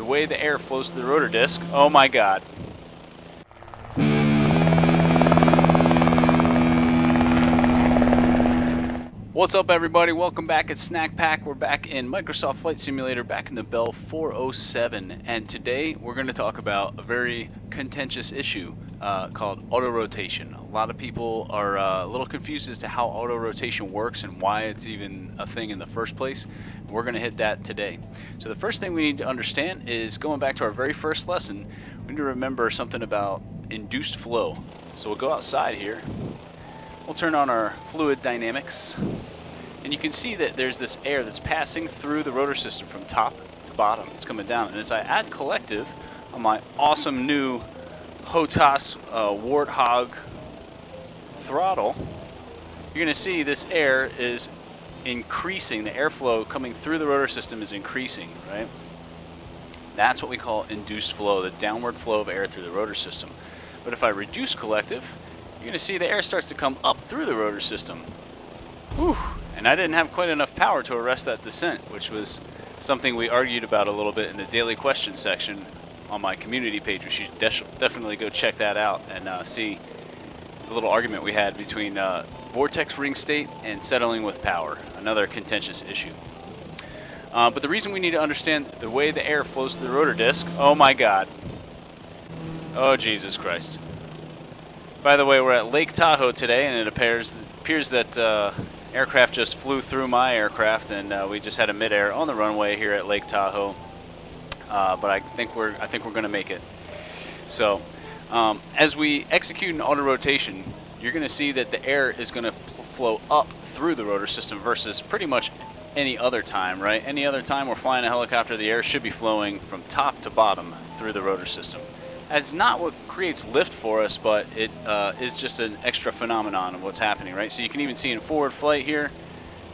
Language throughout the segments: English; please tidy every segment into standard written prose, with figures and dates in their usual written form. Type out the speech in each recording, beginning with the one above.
way the air flows through the rotor disc. Oh my God. What's up, everybody? Welcome back at Snack Pack. We're back in Microsoft Flight Simulator, back in the Bell 407, and today we're going to talk about a very contentious issue called auto rotation. A lot of people are a little confused as to how auto rotation works and why it's even a thing in the first place. We're going to hit that today. So the first thing we need to understand is, going back to our very first lesson, we need to remember something about induced flow. So we'll go outside here. We'll turn on our fluid dynamics, and you can see that there's this air that's passing through the rotor system from top to bottom. It's coming down, and as I add collective on my awesome new HOTAS Warthog throttle, you're going to see this air is increasing. The airflow coming through the rotor system is increasing, right? That's what we call induced flow, the downward flow of air through the rotor system. But if I reduce collective, you're going to see the air starts to come up through the rotor system. Whew. And I didn't have quite enough power to arrest that descent, which was something we argued about a little bit in the daily question section on my community page. We should definitely go check that out and see the little argument we had between vortex ring state and settling with power, another contentious issue. But the reason we need to understand the way the air flows through the rotor disc, oh my God. Oh, Jesus Christ. By the way, we're at Lake Tahoe today, and it appears that aircraft just flew through my aircraft, and we just had a midair on the runway here at Lake Tahoe. But I think we're going to make it. So, as we execute an auto rotation, you're going to see that the air is going to flow up through the rotor system versus pretty much any other time, right? Any other time we're flying a helicopter, the air should be flowing from top to bottom through the rotor system. It's not what creates lift for us, but it is just an extra phenomenon of what's happening, right? So you can even see in forward flight here,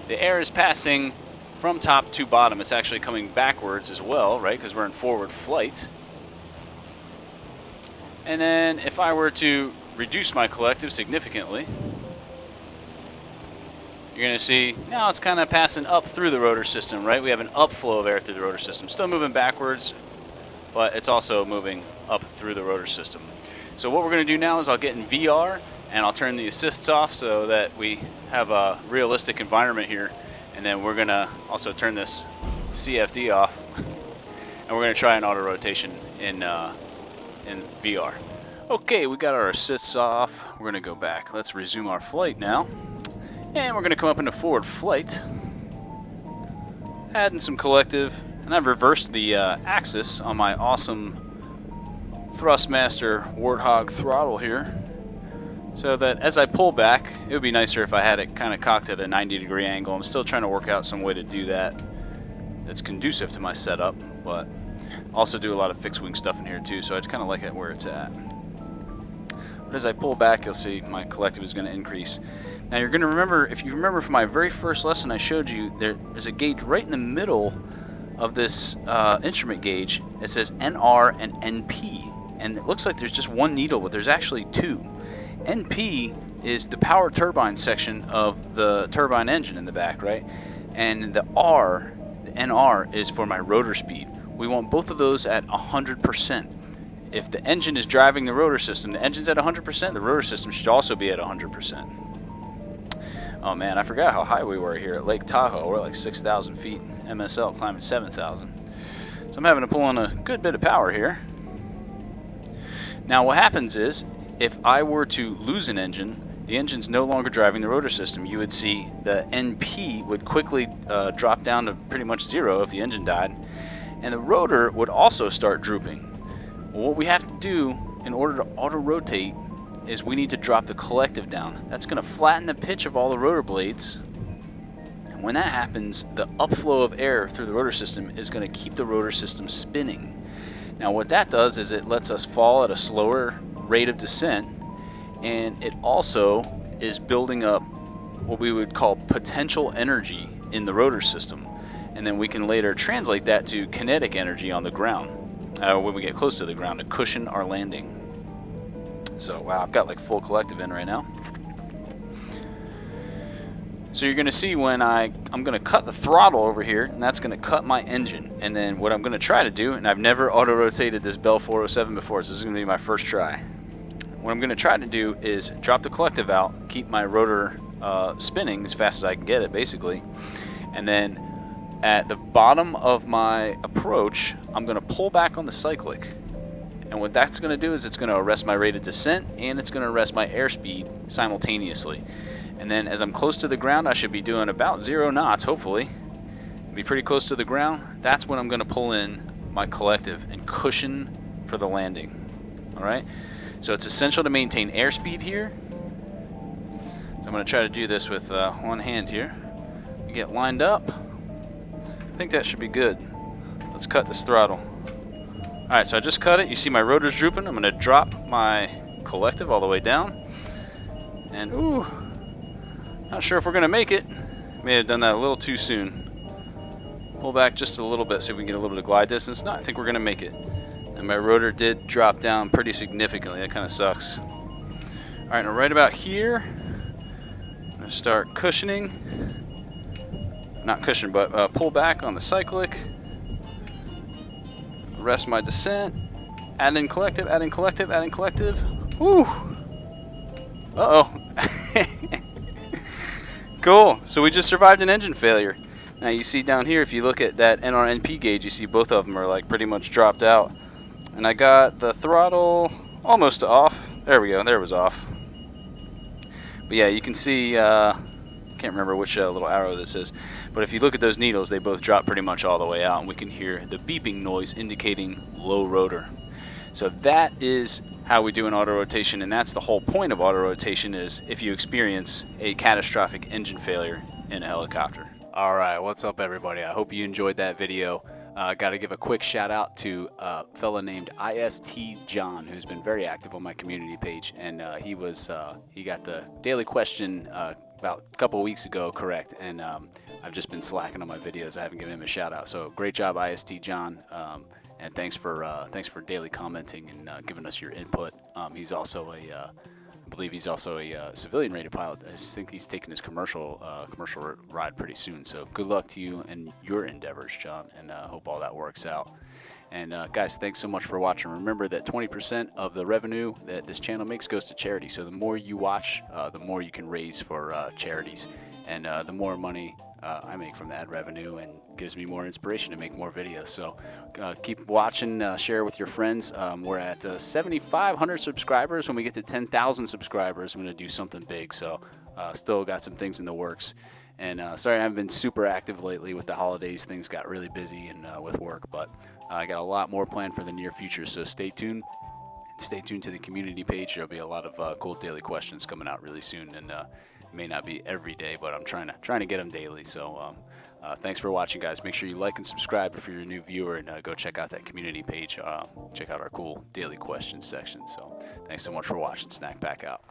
the air is passing from top to bottom. It's actually coming backwards as well, right? Because we're in forward flight. And then if I were to reduce my collective significantly, you're going to see now it's kind of passing up through the rotor system, right? We have an upflow of air through the rotor system. Still moving backwards, but it's also moving up through the rotor system. So what we're going to do now is I'll get in VR and I'll turn the assists off so that we have a realistic environment here, and then we're going to also turn this CFD off, and we're going to try an auto rotation in VR. Okay, we got our assists off. We're going to go back. Let's resume our flight now, and we're going to come up into forward flight, adding some collective. And I've reversed the axis on my awesome Thrustmaster Warthog throttle here, so that as I pull back, it would be nicer if I had it kind of cocked at a 90-degree angle. I'm still trying to work out some way to do that that's conducive to my setup, but also do a lot of fixed wing stuff in here too, so I just kind of like it where it's at. But as I pull back, you'll see my collective is going to increase. Now you're going to remember, if you remember from my very first lesson I showed you, there's a gauge right in the middle of this instrument gauge. It says NR and NP, and it looks like there's just one needle, but there's actually two. NP is the power turbine section of the turbine engine in the back, right? And the NR is for my rotor speed. We want both of those at 100%. If the engine is driving the rotor system, the engine's at 100%, the rotor system should also be at 100%. Oh man, I forgot how high we were here at Lake Tahoe. We're at like 6,000 feet. MSL climbing 7,000. So I'm having to pull on a good bit of power here. Now what happens is, if I were to lose an engine, the engine's no longer driving the rotor system. You would see the NP would quickly drop down to pretty much zero if the engine died, and the rotor would also start drooping. Well, what we have to do in order to auto-rotate is we need to drop the collective down. That's going to flatten the pitch of all the rotor blades. When that happens, the upflow of air through the rotor system is going to keep the rotor system spinning. Now what that does is it lets us fall at a slower rate of descent, and it also is building up what we would call potential energy in the rotor system, and then we can later translate that to kinetic energy on the ground when we get close to the ground to cushion our landing. So wow, I've got like full collective in right now. So you're going to see when I'm going to cut the throttle over here, and that's going to cut my engine. And then what I'm going to try to do, and I've never auto-rotated this Bell 407 before, so this is going to be my first try. What I'm going to try to do is drop the collective out, keep my rotor spinning as fast as I can get it, basically. And then at the bottom of my approach, I'm going to pull back on the cyclic. And what that's going to do is it's going to arrest my rate of descent, and it's going to arrest my airspeed simultaneously. And then as I'm close to the ground, I should be doing about 0 knots, hopefully. Be pretty close to the ground. That's when I'm going to pull in my collective and cushion for the landing. All right? So it's essential to maintain airspeed here. So I'm going to try to do this with one hand here. Get lined up. I think that should be good. Let's cut this throttle. Alright, so I just cut it. You see my rotor's drooping. I'm going to drop my collective all the way down. And, ooh, not sure if we're going to make it. May have done that a little too soon. Pull back just a little bit so we can get a little bit of glide distance. No, I think we're going to make it. And my rotor did drop down pretty significantly. That kind of sucks. Alright, now right about here, I'm going to start cushioning. Not cushion, but pull back on the cyclic. Arrest my descent. Add in collective, add in collective, add in collective. Woo! Uh-oh. Cool. So we just survived an engine failure. Now you see down here, if you look at that NRNP gauge, you see both of them are like pretty much dropped out. And I got the throttle almost off. There we go. There it was off. But yeah, you can see... can't remember which little arrow this is, but if you look at those needles, they both drop pretty much all the way out, and we can hear the beeping noise indicating low rotor. So that is how we do an auto rotation, and that's the whole point of auto rotation, is if you experience a catastrophic engine failure in a helicopter. All right, what's up everybody? I hope you enjoyed that video. Got to give a quick shout out to a fella named IST John, who's been very active on my community page, and he got the daily question about a couple of weeks ago correct, and I've just been slacking on my videos. I haven't given him a shout out, so great job IST John, and thanks for daily commenting and giving us your input. He's also I believe he's also a civilian rated pilot. I think he's taking his commercial ride pretty soon. So good luck to you and your endeavors, John, and hope all that works out. And guys, thanks so much for watching. Remember that 20% of the revenue that this channel makes goes to charity. So the more you watch, the more you can raise for charities, and the more money I make from that revenue, and gives me more inspiration to make more videos. So keep watching, share with your friends. We're at 7,500 subscribers. When we get to 10,000 subscribers, I'm going to do something big. So still got some things in the works. And sorry I haven't been super active lately with the holidays. Things got really busy and with work, but I got a lot more planned for the near future. So stay tuned. Stay tuned to the community page. There'll be a lot of cool daily questions coming out really soon, and it may not be every day, but I'm trying to get them daily. So thanks for watching, guys. Make sure you like and subscribe if you're a new viewer, and go check out that community page. Check out our cool daily questions section. So thanks so much for watching. Snack Pack out.